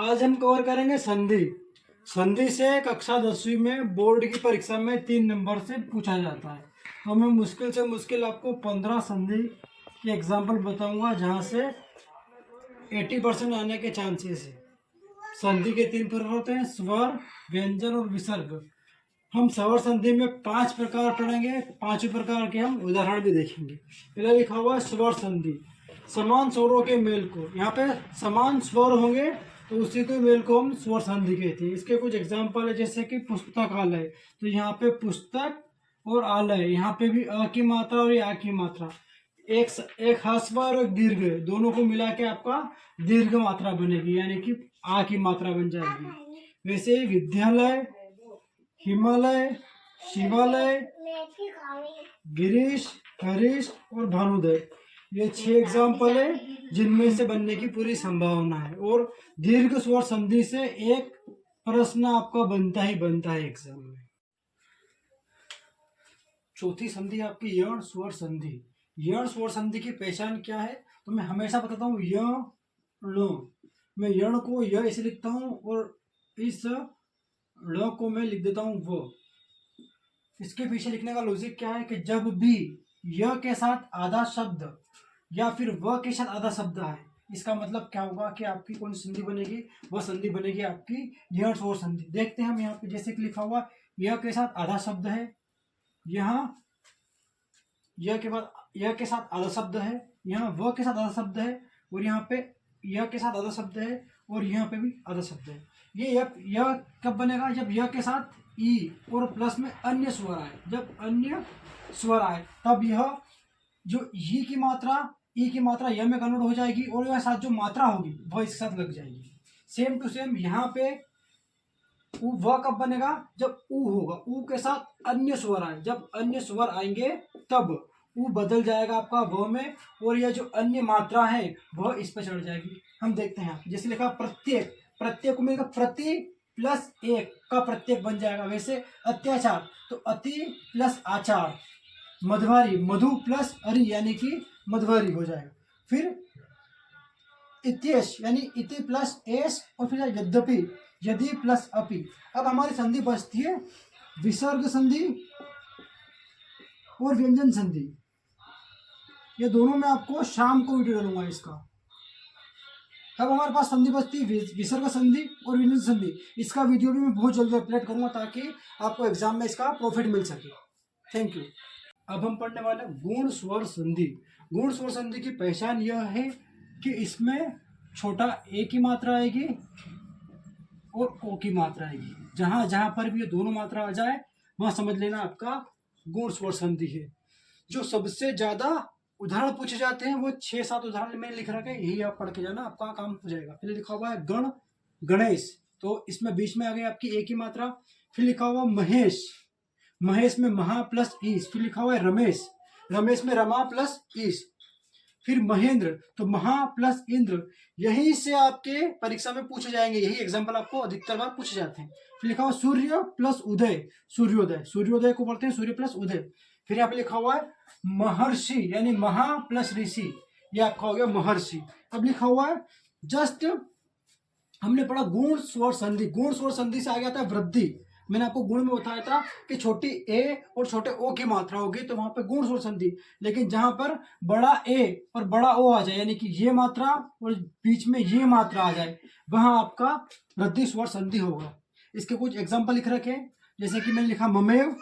आज हम कवर करेंगे संधि। संधि से कक्षा 10वीं में बोर्ड की परीक्षा में 3 नंबर से पूछा जाता है। तो मैं मुश्किल से मुश्किल आपको 15 संधि के एग्जाम्पल बताऊंगा जहां से 80% आने के चांसेस है। संधि के 3 प्रकार होते हैं, स्वर, व्यंजन और विसर्ग। हम स्वर संधि में 5 प्रकार पढ़ेंगे, 5 प्रकार के हम उदाहरण भी देखेंगे। पहले लिखा हुआ है स्वर संधि, समान स्वरों के मेल को। यहाँ पे समान स्वर होंगे तो उसी के मेल को हम स्वर संधि कहते हैं। इसके कुछ एग्जाम्पल है, जैसे कि पुस्तकालय, तो यहाँ पे पुस्तक और आलय, यहाँ पे भी अ की मात्रा और आ की मात्रा, एक ह्रस्व और एक दीर्घ, दोनों को मिला के आपका दीर्घ मात्रा बनेगी, यानी कि आ की मात्रा बन जाएगी। वैसे विद्यालय, हिमालय, शिवालय, गिरीश, हरीश और भानुदय, ये 6 एग्जाम्पल है जिनमें से बनने की पूरी संभावना है। और दीर्घ स्वर संधि से एक प्रश्न आपका बनता ही बनता है एग्जाम में। चौथी संधि आपकी यण स्वर संधि। यण स्वर संधि की पहचान क्या है? तो मैं हमेशा बताता हूँ य ण, मैं यण को य ऐसे लिखता हूँ और इस ण को मैं लिख देता हूँ व। इसके पीछे लिखने का लॉजिक क्या है कि जब भी य के साथ आधा शब्द या फिर व के साथ आधा शब्द आए, इसका मतलब क्या होगा कि आपकी कौन सी संधि बनेगी? वह संधि बनेगी आपकी यण स्वर संधि। देखते हैं हम यहाँ पे, जैसे कि लिखा हुआ य के साथ आधा शब्द है, यहाँ य के बाद य के साथ आधा शब्द है, यहाँ व के साथ आधा शब्द है, और यहाँ पे य के साथ आधा शब्द है, और यहाँ पे भी आधा शब्द है। ये यह कब बनेगा? जब य के साथ ई और प्लस में अन्य स्वर आए। जब अन्य स्वर आए तब यह जो ई की मात्रा य में कन्वर्ट हो जाएगी, और यह साथ जो मात्रा होगी वह इसके साथ लग जाएगी। सेम टू सेम यहाँ पे वह कब बनेगा? जब ऊ होगा, ऊ के साथ अन्य स्वर आए। जब अन्य स्वर आएंगे तब ऊ बदल जाएगा आपका व में, और यह जो अन्य मात्रा है वह इस पर चढ़ जाएगी। हम देखते हैं, जैसे लिखा प्रत्येक, प्रत्येक को मिलेगा प्रति प्लस एक का प्रत्येक बन जाएगा। वैसे अत्याचार तो अति प्लस आचार, मधवारी मधु प्लस अरि यानी कि मधवारी हो जाएगा। फिर इत्येश यानी इति प्लस एस, और फिर यद्यपि यदि प्लस अपि। अब हमारी संधि बचती है विसर्ग संधि और व्यंजन संधि। ये दोनों मैं आपको शाम को वीडियो डालूंगा इसका। अब हमारे पास संधि बचती है विसर्ग संधि और व्यंजन संधि। इसका वीडियो भी मैं बहुत जल्दी अपलोड करूंगा ताकि आपको एग्जाम में इसका प्रॉफिट मिल सके। Thank you. अब हम पढ़ने वाले गुण स्वर संधि। गुण स्वर संधि की पहचान यह है कि इसमें छोटा ए की मात्रा आएगी और ओ की मात्रा आएगी। जहां जहां पर भी ये दोनों मात्रा आ जाए वहां समझ लेना आपका गुण स्वर संधि है। जो सबसे ज्यादा उदाहरण पूछे जाते हैं वो 6-7 उदाहरण मैंने लिख रखा है, यही आप पढ़ के जाना, आपका काम हो जाएगा। फिर लिखा हुआ है गण गणेश, तो इसमें बीच में आ गई आपकी ए की मात्रा। फिर लिखा हुआ महेश, महेश में महा प्लस ईस। फिर लिखा हुआ है रमेश, रमेश में रमा प्लस ईस। फिर महेंद्र, तो महा प्लस इंद्र। यही से आपके परीक्षा में पूछे जाएंगे, यही एग्जाम्पल आपको अधिकतर बार पूछे जाते हैं। फिर लिखा हुआ सूर्य प्लस उदय, सूर्योदय, सूर्योदय को पढ़ते हैं सूर्य प्लस उदय। फिर यहाँ पे लिखा हुआ है महर्षि यानी महा प्लस ऋषि, ये आपका हो गया महर्षि। अब लिखा हुआ है जस्ट हमने पढ़ा गुण स्वर संधि। गुण स्वर संधि से आ गया था वृद्धि। मैंने आपको गुण में बताया था कि छोटी ए और छोटे ओ की मात्रा होगी तो वहां पे गुण स्वर संधि। लेकिन जहां पर बड़ा ए और बड़ा ओ आ जाए, यानी कि ये मात्रा और बीच में ये मात्रा आ जाए, वहां आपका वृद्धि स्वर संधि होगा। इसके कुछ एग्जाम्पल लिख रखे, जैसे कि मैंने लिखा ममेव,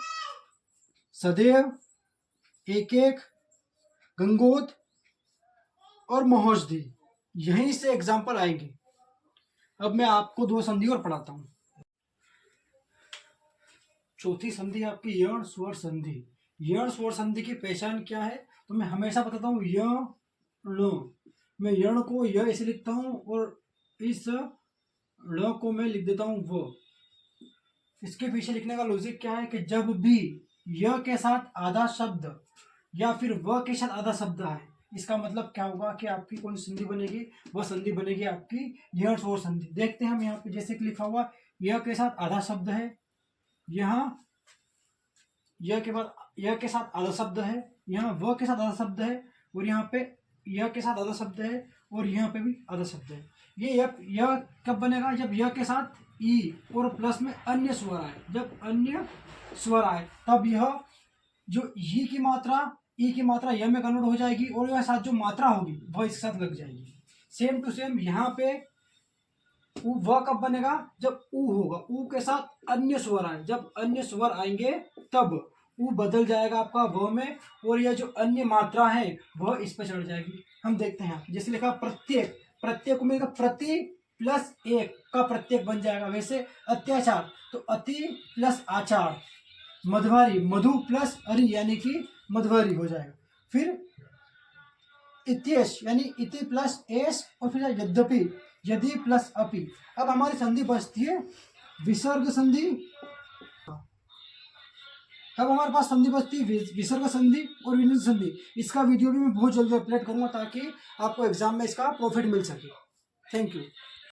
सदैव, एक एक, गंगोत और महोषधि। यहीं से एग्जाम्पल आएंगे। अब मैं आपको 2 संधि और पढ़ाता हूं। चौथी संधि आपकी यण स्वर संधि। यण स्वर संधि की पहचान क्या है? तो मैं हमेशा बताता हूँ य ण, मैं यण को य ऐसे लिखता हूँ और इस ण को मैं लिख देता हूँ व। इसके पीछे लिखने का लॉजिक क्या है कि जब भी य के साथ आधा शब्द या फिर व के साथ आधा शब्द आए, इसका मतलब क्या होगा कि आपकी कौन सी संधि बनेगी? वह संधि बनेगी आपकी यण स्वर संधि। देखते हैं हम यहाँ पे, जैसे कि लिखा हुआ य के साथ आधा शब्द है, यहाँ यह के बाद यह के साथ आधा शब्द है, यहाँ व के साथ आधा शब्द है, और यहाँ पे यह के साथ आधा शब्द है, और यहाँ पे भी आधा शब्द है। यह कब बनेगा? जब यह के साथ ई और प्लस में अन्य स्वर आए। जब अन्य स्वर आए तब यह जो ई की मात्रा यह में कन्वर्ट हो जाएगी और यह साथ जो मात्रा होगी वह इसके साथ लग जाएगी। सेम टू सेम यहाँ पे वह कब बनेगा? जब ऊ होगा, ऊ के साथ अन्य स्वर आए। जब अन्य स्वर आएंगे तब ऊ बदल जाएगा आपका व में, और यह जो अन्य मात्रा है वह इस पर चढ़ जाएगी। हम देखते हैं जैसे लिखा प्रत्येक, प्रत्येक को मिलेगा प्रति प्लस एक का प्रत्येक बन जाएगा। वैसे अत्याचार तो अति प्लस आचार, मधवारी मधु प्लस अरि यानी कि मधवारी हो जाएगा। फिर इत्येश यानी इति प्लस एस और फिर यद्यपि, यदि प्लस अपि। अब हमारी संधि बचती है विसर्ग संधि। अब हमारे पास संधि बचती है विसर्ग संधि और विसर्ग संधि। इसका वीडियो भी मैं बहुत जल्दी अपलोड करूंगा ताकि आपको एग्जाम में इसका प्रॉफिट मिल सके। Thank you.